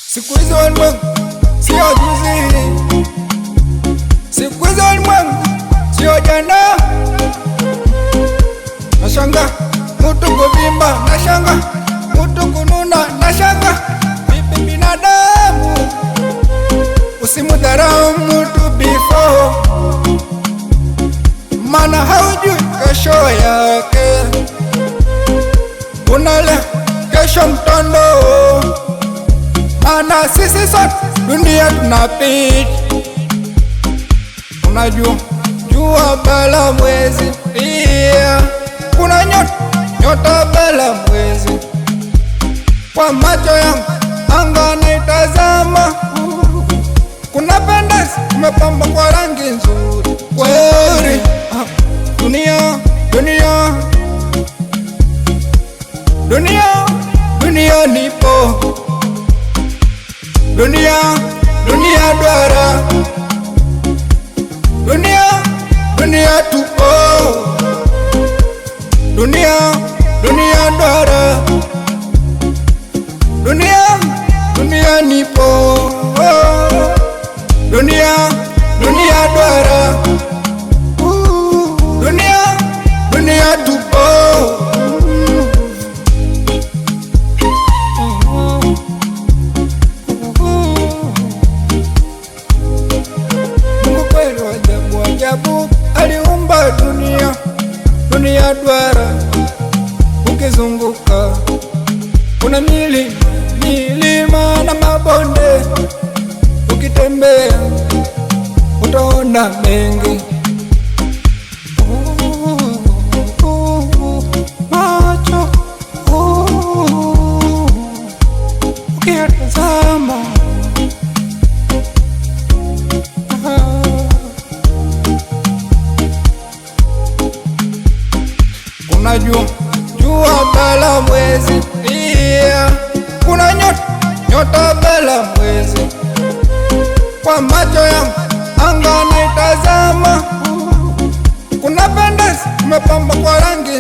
Siku hizi ulimwengu sio juzi, siku hizi ulimwengu sio jana. Nashanga mutu kuvimba, nashanga mutu kununa, nashanga vipi binadamu usimudharau mutu before, mana haujui kesho yake. Unale kesho mtondo, mana sisi sote dunia tunapita. Unajua jua bala mwezi pia, kuna nyota bala mwezi. Kwa macho yangu anga naitazama, kuna pendeza umepamba kwa rangi nzuri kweli. Dunia, dunia, dunia, dunia nipo. Dunia, dunia duara, dunia, dunia tupo. Dunia, dunia duara, dunia, dunia nipo. Dunia, dunia duara, dunia, dunia tupo. Ajabu aliumba dunia, dunia duara. Ukizunguka kuna milima na mabonde, ukitembea utaona mengi. Macho ukiyatazama unajua jua bala mwezi pia, kuna nyota bala mwezi. Kwa macho yangu anga naitazama, kuna pendeza umepamba kwa rangi